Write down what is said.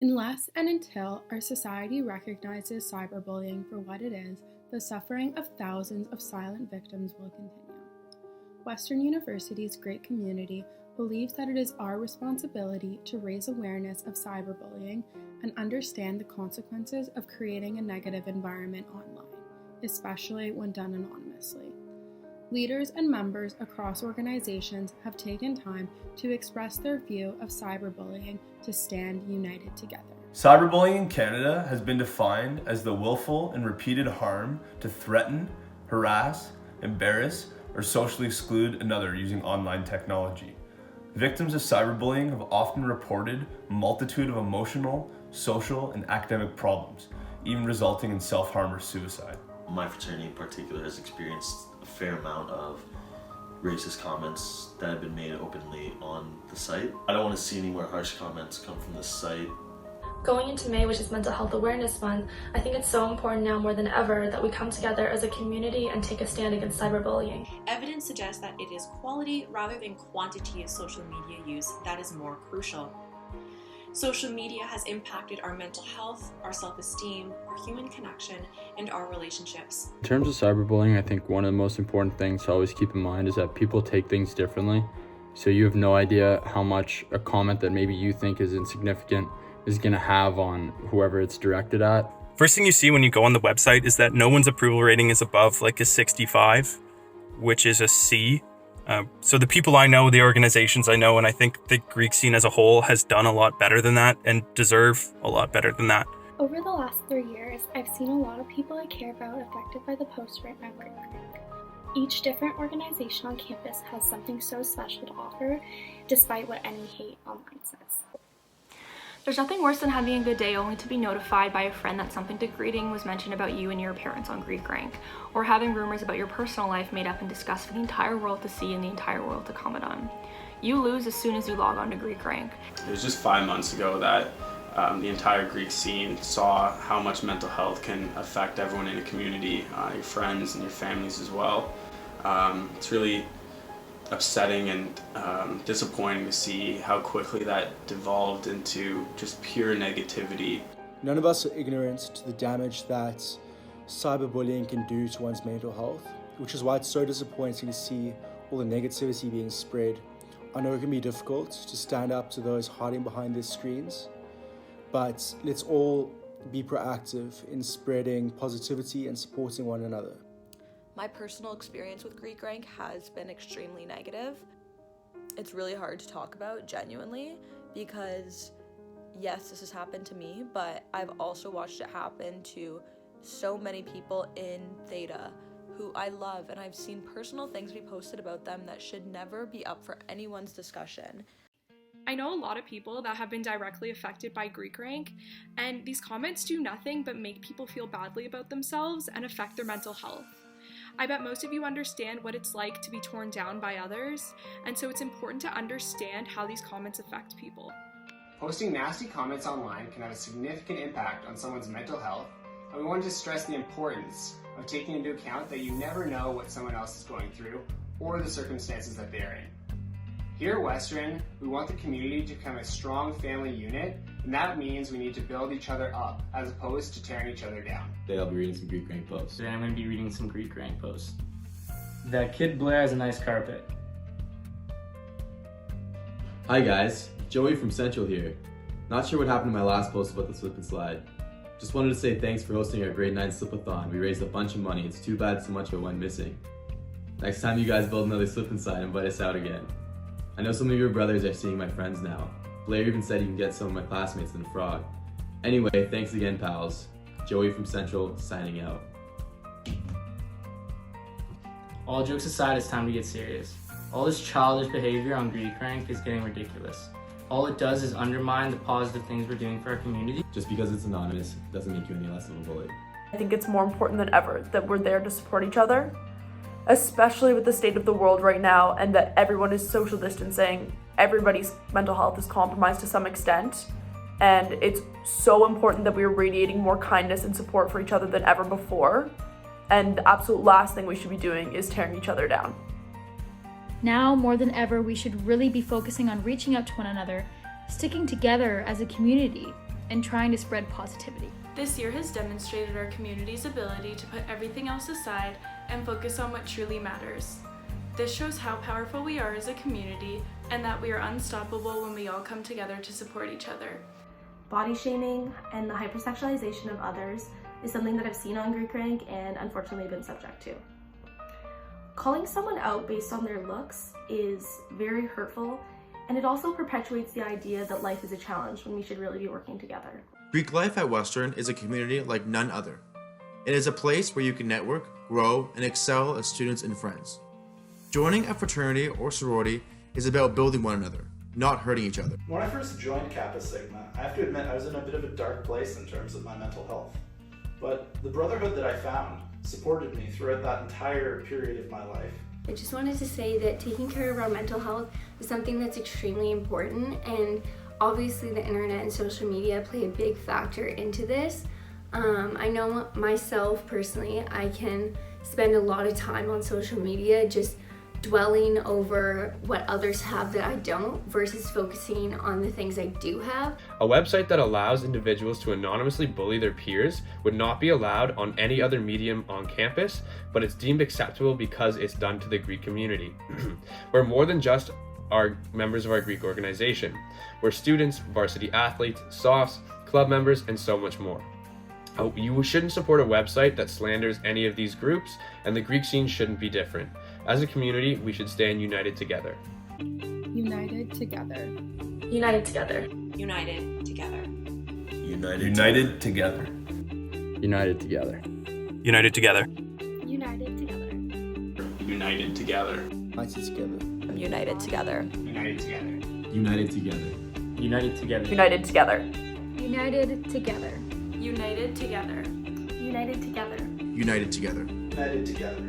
Unless and until our society recognizes cyberbullying for what it is, the suffering of thousands of silent victims will continue. Western University's great community believes that it is our responsibility to raise awareness of cyberbullying and understand the consequences of creating a negative environment online, especially when done anonymously. Leaders and members across organizations have taken time to express their view of cyberbullying to stand united together. Cyberbullying in Canada has been defined as the willful and repeated harm to threaten, harass, embarrass, or socially exclude another using online technology. Victims of cyberbullying have often reported a multitude of emotional, social, and academic problems, even resulting in self-harm or suicide. My fraternity in particular has experienced a fair amount of racist comments that have been made openly on the site. I don't want to see any more harsh comments come from this site. Going into May, which is Mental Health Awareness Month, I think it's so important now more than ever that we come together as a community and take a stand against cyberbullying. Evidence suggests that it is quality rather than quantity of social media use that is more crucial. Social media has impacted our mental health, our self-esteem, our human connection, and our relationships. In terms of cyberbullying, I think one of the most important things to always keep in mind is that people take things differently. So you have no idea how much a comment that maybe you think is insignificant is going to have on whoever it's directed at. First thing you see when you go on the website is that no one's approval rating is above like a 65, which is a C. So the people I know, the organizations I know, and I think the Greek scene as a whole has done a lot better than that and deserve a lot better than that. Over the last 3 years, I've seen a lot of people I care about affected by the posts written at Greek. Each different organization on campus has something so special to offer, despite what any hate online says. There's nothing worse than having a good day only to be notified by a friend that something degrading was mentioned about you and your appearance on Greek Rank, or having rumors about your personal life made up and discussed for the entire world to see and the entire world to comment on. You lose as soon as you log on to Greek Rank. It was just 5 months ago that the entire Greek scene saw how much mental health can affect everyone in a community, your friends and your families as well. It's really upsetting and disappointing to see how quickly that devolved into just pure negativity. None of us are ignorant to the damage that cyberbullying can do to one's mental health, which is why it's so disappointing to see all the negativity being spread. I know it can be difficult to stand up to those hiding behind their screens, but let's all be proactive in spreading positivity and supporting one another. My personal experience with Greek Rank has been extremely negative. It's really hard to talk about, genuinely, because yes, this has happened to me, but I've also watched it happen to so many people in Theta who I love, and I've seen personal things be posted about them that should never be up for anyone's discussion. I know a lot of people that have been directly affected by Greek Rank, and these comments do nothing but make people feel badly about themselves and affect their mental health. I bet most of you understand what it's like to be torn down by others, and so it's important to understand how these comments affect people. Posting nasty comments online can have a significant impact on someone's mental health, and we wanted to stress the importance of taking into account that you never know what someone else is going through or the circumstances that they're in. Here at Western, we want the community to become a strong family unit, and that means we need to build each other up as opposed to tearing each other down. Today I'll be reading some Greek Rank posts. Today I'm going to be reading some Greek Rank posts. That kid Blair has a nice carpet. Hi guys, Joey from Central here. Not sure what happened to my last post about the slip and slide. Just wanted to say thanks for hosting our grade 9 slip-a-thon. We raised a bunch of money. It's too bad so much of it went missing. Next time you guys build another slip and slide, invite us out again. I know some of your brothers are seeing my friends now. Blair even said you can get some of my classmates in the frog. Anyway, thanks again, pals. Joey from Central, signing out. All jokes aside, it's time to get serious. All this childish behavior on Greek Rank is getting ridiculous. All it does is undermine the positive things we're doing for our community. Just because it's anonymous doesn't make you any less of a bully. I think it's more important than ever that we're there to support each other, especially with the state of the world right now and that everyone is social distancing. Everybody's mental health is compromised to some extent, and it's so important that we're radiating more kindness and support for each other than ever before. And the absolute last thing we should be doing is tearing each other down. Now more than ever, we should really be focusing on reaching out to one another, sticking together as a community, and trying to spread positivity. This year has demonstrated our community's ability to put everything else aside and focus on what truly matters. This shows how powerful we are as a community and that we are unstoppable when we all come together to support each other. Body shaming and the hypersexualization of others is something that I've seen on Greek Rank and unfortunately been subject to. Calling someone out based on their looks is very hurtful, and it also perpetuates the idea that life is a challenge when we should really be working together. Greek life at Western is a community like none other. It is a place where you can network, grow, and excel as students and friends. Joining a fraternity or sorority is about building one another, not hurting each other. When I first joined Kappa Sigma, I have to admit I was in a bit of a dark place in terms of my mental health. But the brotherhood that I found supported me throughout that entire period of my life. I just wanted to say that taking care of our mental health is something that's extremely important, and obviously the internet and social media play a big factor into this. I know myself personally, I can spend a lot of time on social media just dwelling over what others have that I don't versus focusing on the things I do have. A website that allows individuals to anonymously bully their peers would not be allowed on any other medium on campus, but it's deemed acceptable because it's done to the Greek community. We're more than just our members of our Greek organization. We're students, varsity athletes, softs, club members, and so much more. You shouldn't support a website that slanders any of these groups, and the Greek scene shouldn't be different. As a community, we should stand united together. United together. United together. United together. United together. United together. United together. United together. United together. United together. United together. United together. United together. United together. United together. United together. United together. United together. United together.